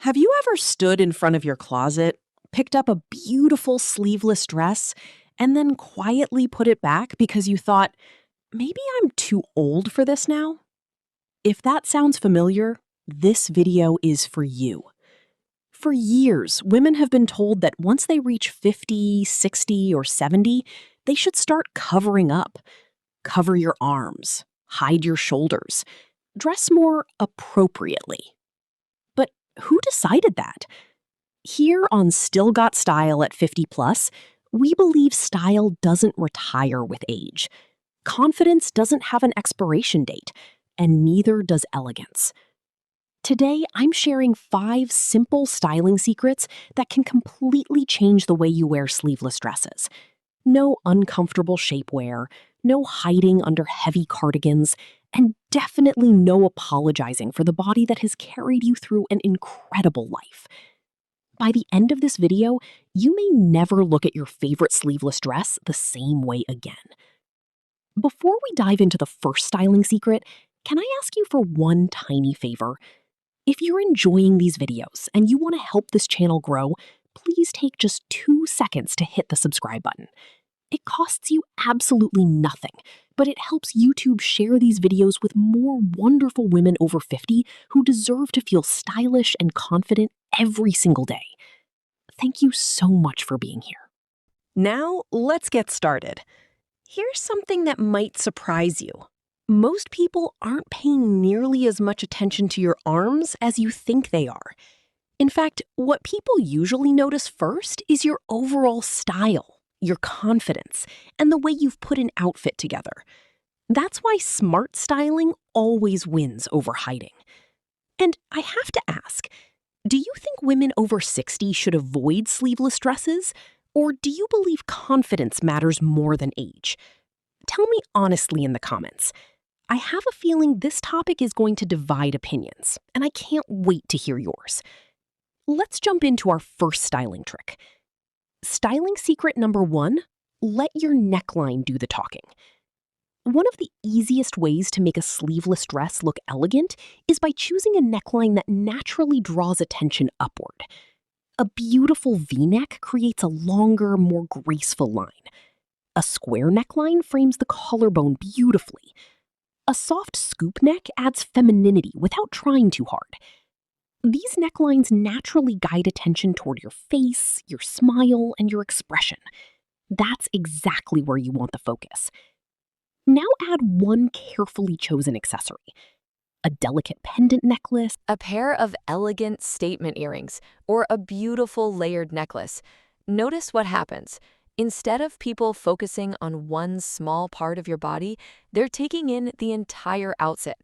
Have you ever stood in front of your closet, picked up a beautiful sleeveless dress, and then quietly put it back because you thought, maybe I'm too old for this now? If that sounds familiar, this video is for you. For years, women have been told that once they reach 50, 60, or 70, they should start covering up. Cover your arms, hide your shoulders, dress more appropriately. But who decided that? Here on Still Got Style at 50 plus, we believe style doesn't retire with age. Confidence doesn't have an expiration date, and neither does elegance. Today, I'm sharing 5 simple styling secrets that can completely change the way you wear sleeveless dresses. No uncomfortable shapewear, no hiding under heavy cardigans, and definitely no apologizing for the body that has carried you through an incredible life. By the end of this video, you may never look at your favorite sleeveless dress the same way again. Before we dive into the first styling secret, can I ask you for one tiny favor? If you're enjoying these videos and you want to help this channel grow, please take just 2 seconds to hit the subscribe button. It costs you absolutely nothing, but it helps YouTube share these videos with more wonderful women over 50 who deserve to feel stylish and confident every single day. Thank you so much for being here. Now, let's get started. Here's something that might surprise you. Most people aren't paying nearly as much attention to your arms as you think they are. In fact, what people usually notice first is your overall style, your confidence, and the way you've put an outfit together. That's why smart styling always wins over hiding. And I have to ask, do you think women over 60 should avoid sleeveless dresses? Or do you believe confidence matters more than age? Tell me honestly in the comments. I have a feeling this topic is going to divide opinions, and I can't wait to hear yours. Let's jump into our first styling trick. Styling secret number 1, let your neckline do the talking. One of the easiest ways to make a sleeveless dress look elegant is by choosing a neckline that naturally draws attention upward. A beautiful V-neck creates a longer, more graceful line. A square neckline frames the collarbone beautifully. A soft scoop neck adds femininity without trying too hard. These necklines naturally guide attention toward your face, your smile, and your expression. That's exactly where you want the focus. Now add one carefully chosen accessory. A delicate pendant necklace, A pair of elegant statement earrings, or a beautiful layered necklace. Notice what happens. Instead of people focusing on one small part of your body, they're taking in the entire outfit.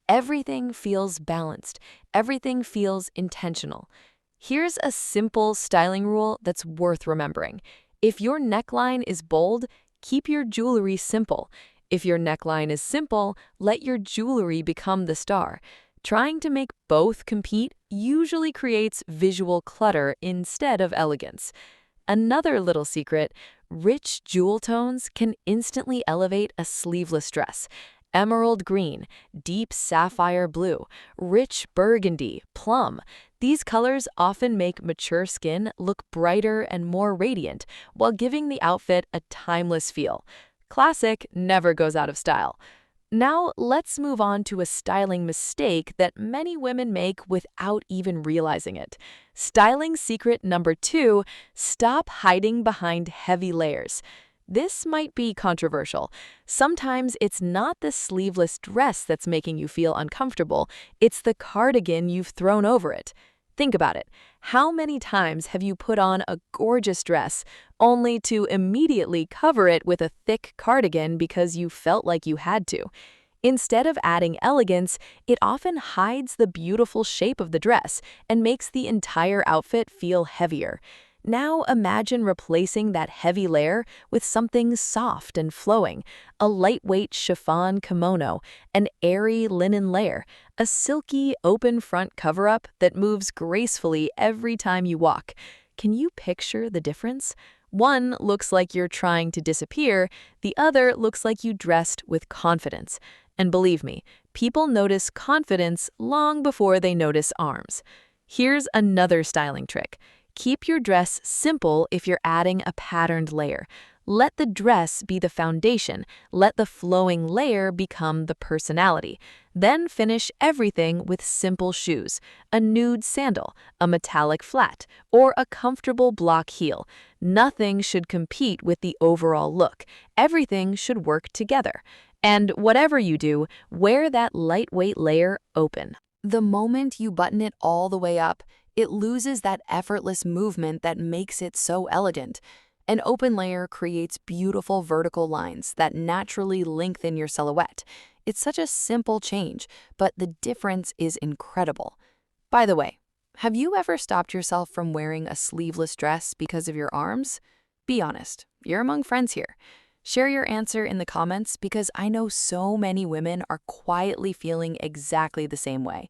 Everything feels balanced. Everything feels intentional. Here's a simple styling rule that's worth remembering. If your neckline is bold, keep your jewelry simple. If your neckline is simple, let your jewelry become the star. Trying to make both compete usually creates visual clutter instead of elegance. Another little secret, rich jewel tones can instantly elevate a sleeveless dress. Emerald green, deep sapphire blue, rich burgundy, plum. These colors often make mature skin look brighter and more radiant while giving the outfit a timeless feel. Classic never goes out of style. Now, let's move on to a styling mistake that many women make without even realizing it. Styling secret number 2, stop hiding behind heavy layers. This might be controversial. Sometimes it's not the sleeveless dress that's making you feel uncomfortable, it's the cardigan you've thrown over it. Think about it. How many times have you put on a gorgeous dress only to immediately cover it with a thick cardigan because you felt like you had to? Instead of adding elegance, it often hides the beautiful shape of the dress and makes the entire outfit feel heavier. Now imagine replacing that heavy layer with something soft and flowing, a lightweight chiffon kimono, an airy linen layer, a silky open front cover-up that moves gracefully every time you walk. Can you picture the difference? One looks like you're trying to disappear, the other looks like you dressed with confidence. And believe me, people notice confidence long before they notice arms. Here's another styling trick. Keep your dress simple if you're adding a patterned layer. Let the dress be the foundation. Let the flowing layer become the personality. Then finish everything with simple shoes, a nude sandal, a metallic flat, or a comfortable block heel. Nothing should compete with the overall look. Everything should work together. And whatever you do, wear that lightweight layer open. The moment you button it all the way up, it loses that effortless movement that makes it so elegant. An open layer creates beautiful vertical lines that naturally lengthen your silhouette. It's such a simple change, but the difference is incredible. By the way, have you ever stopped yourself from wearing a sleeveless dress because of your arms? Be honest, you're among friends here. Share your answer in the comments because I know so many women are quietly feeling exactly the same way.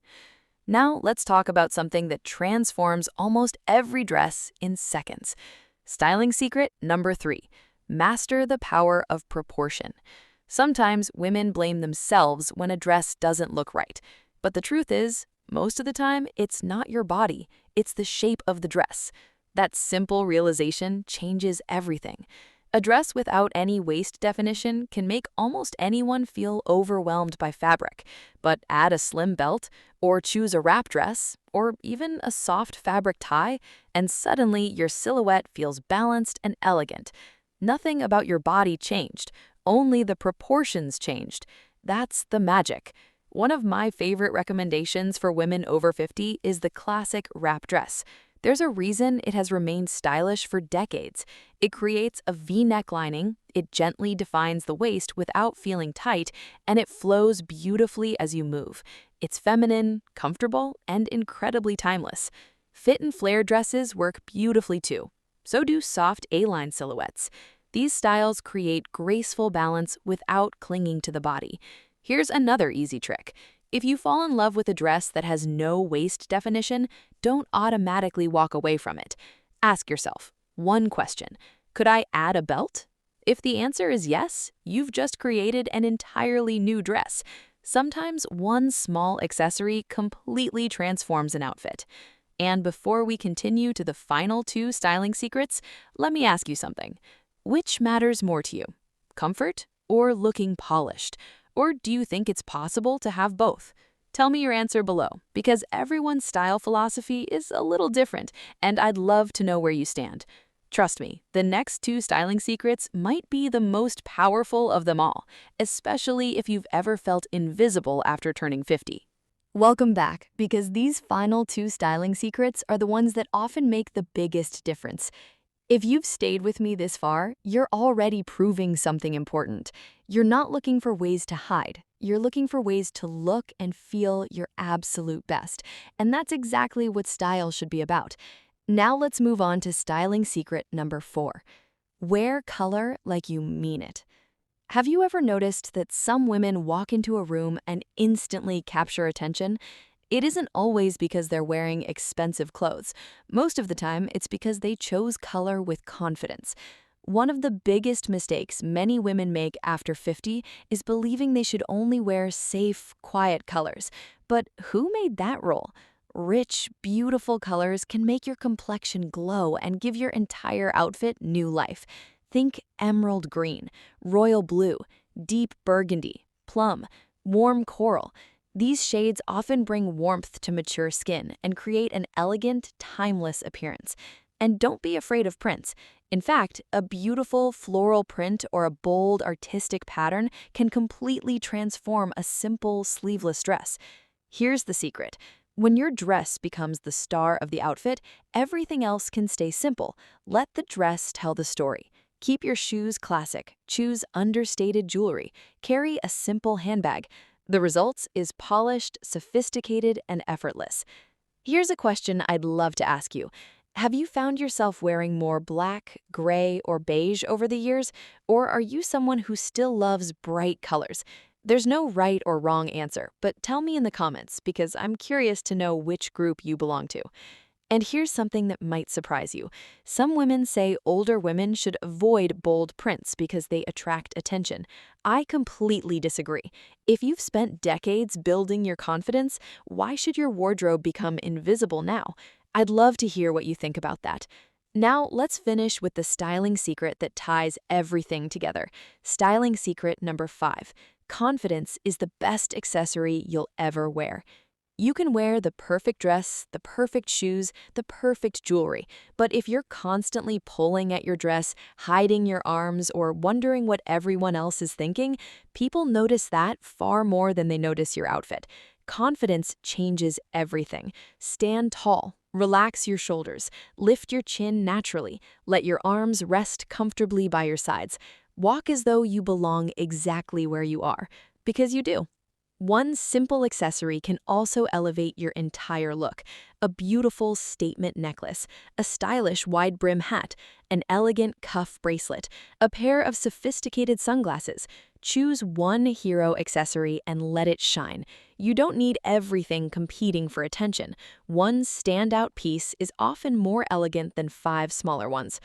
Now let's talk about something that transforms almost every dress in seconds. Styling secret number 3, master the power of proportion. Sometimes women blame themselves when a dress doesn't look right, but the truth is, most of the time, it's not your body, it's the shape of the dress. That simple realization changes everything. A dress without any waist definition can make almost anyone feel overwhelmed by fabric, but add a slim belt, or choose a wrap dress, or even a soft fabric tie, and suddenly your silhouette feels balanced and elegant. Nothing about your body changed, only the proportions changed. That's the magic. One of my favorite recommendations for women over 50 is the classic wrap dress. There's a reason it has remained stylish for decades. It creates a V-neck lining, it gently defines the waist without feeling tight, and it flows beautifully as you move. It's feminine, comfortable, and incredibly timeless. Fit and flare dresses work beautifully too. So do soft A-line silhouettes. These styles create graceful balance without clinging to the body. Here's another easy trick. If you fall in love with a dress that has no waist definition, don't automatically walk away from it. Ask yourself one question: could I add a belt? If the answer is yes, you've just created an entirely new dress. Sometimes one small accessory completely transforms an outfit. And before we continue to the final 2 styling secrets, let me ask you something. Which matters more to you? Comfort or looking polished? Or do you think it's possible to have both? Tell me your answer below, because everyone's style philosophy is a little different, and I'd love to know where you stand. Trust me, the next 2 styling secrets might be the most powerful of them all, especially if you've ever felt invisible after turning 50. Welcome back, because these final 2 styling secrets are the ones that often make the biggest difference. If you've stayed with me this far, you're already proving something important. You're not looking for ways to hide. You're looking for ways to look and feel your absolute best. And that's exactly what style should be about. Now let's move on to styling secret number 4. Wear color like you mean it. Have you ever noticed that some women walk into a room and instantly capture attention? It isn't always because they're wearing expensive clothes. Most of the time, it's because they chose color with confidence. One of the biggest mistakes many women make after 50 is believing they should only wear safe, quiet colors. But who made that rule? Rich, beautiful colors can make your complexion glow and give your entire outfit new life. Think emerald green, royal blue, deep burgundy, plum, warm coral. These shades often bring warmth to mature skin and create an elegant, timeless appearance. And don't be afraid of prints. In fact, a beautiful floral print or a bold, artistic pattern can completely transform a simple, sleeveless dress. Here's the secret. When your dress becomes the star of the outfit, everything else can stay simple. Let the dress tell the story. Keep your shoes classic. Choose understated jewelry. Carry a simple handbag. The result is polished, sophisticated, and effortless. Here's a question I'd love to ask you. Have you found yourself wearing more black, gray, or beige over the years? Or are you someone who still loves bright colors? There's no right or wrong answer, but tell me in the comments because I'm curious to know which group you belong to. And here's something that might surprise you. Some women say older women should avoid bold prints because they attract attention. I completely disagree. If you've spent decades building your confidence, why should your wardrobe become invisible now? I'd love to hear what you think about that. Now, let's finish with the styling secret that ties everything together. Styling secret number 5. Confidence is the best accessory you'll ever wear. You can wear the perfect dress, the perfect shoes, the perfect jewelry, but if you're constantly pulling at your dress, hiding your arms, or wondering what everyone else is thinking, people notice that far more than they notice your outfit. Confidence changes everything. Stand tall, relax your shoulders, lift your chin naturally, let your arms rest comfortably by your sides. Walk as though you belong exactly where you are, because you do. One simple accessory can also elevate your entire look. A beautiful statement necklace, a stylish wide brim hat, an elegant cuff bracelet, a pair of sophisticated sunglasses. Choose one hero accessory and let it shine. You don't need everything competing for attention. One standout piece is often more elegant than 5 smaller ones.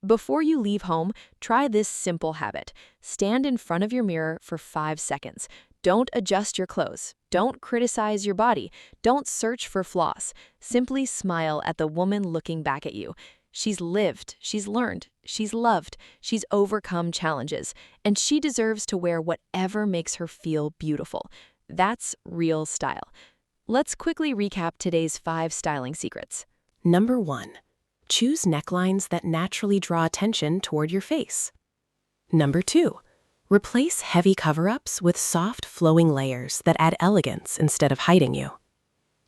Before you leave home, try this simple habit. Stand in front of your mirror for 5 seconds. Don't adjust your clothes. Don't criticize your body. Don't search for flaws. Simply smile at the woman looking back at you. She's lived, she's learned, she's loved, she's overcome challenges, and she deserves to wear whatever makes her feel beautiful. That's real style. Let's quickly recap today's 5 styling secrets. Number 1. Choose necklines that naturally draw attention toward your face. Number 2. Replace heavy cover-ups with soft, flowing layers that add elegance instead of hiding you.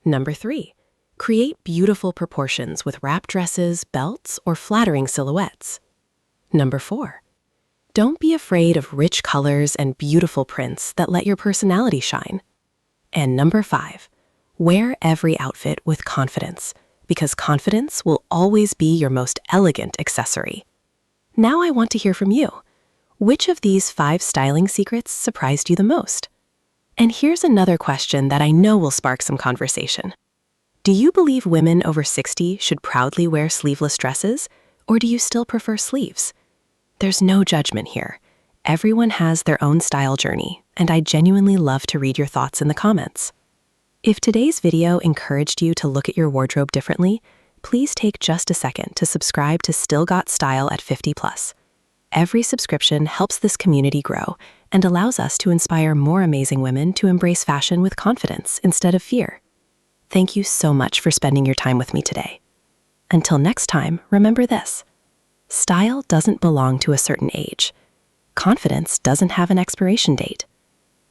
Number 3. Create beautiful proportions with wrap dresses, belts, or flattering silhouettes. Number 4. Don't be afraid of rich colors and beautiful prints that let your personality shine. And number 5. Wear every outfit with confidence, because confidence will always be your most elegant accessory. Now I want to hear from you. Which of these 5 styling secrets surprised you the most? And here's another question that I know will spark some conversation. Do you believe women over 60 should proudly wear sleeveless dresses, or do you still prefer sleeves? There's no judgment here. Everyone has their own style journey, and I genuinely love to read your thoughts in the comments. If today's video encouraged you to look at your wardrobe differently, please take just a second to subscribe to Still Got Style at 50+. Every subscription helps this community grow and allows us to inspire more amazing women to embrace fashion with confidence instead of fear. Thank you so much for spending your time with me today. Until next time, remember this: style doesn't belong to a certain age. Confidence doesn't have an expiration date.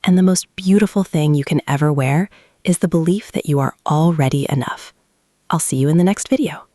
And the most beautiful thing you can ever wear is the belief that you are already enough. I'll see you in the next video.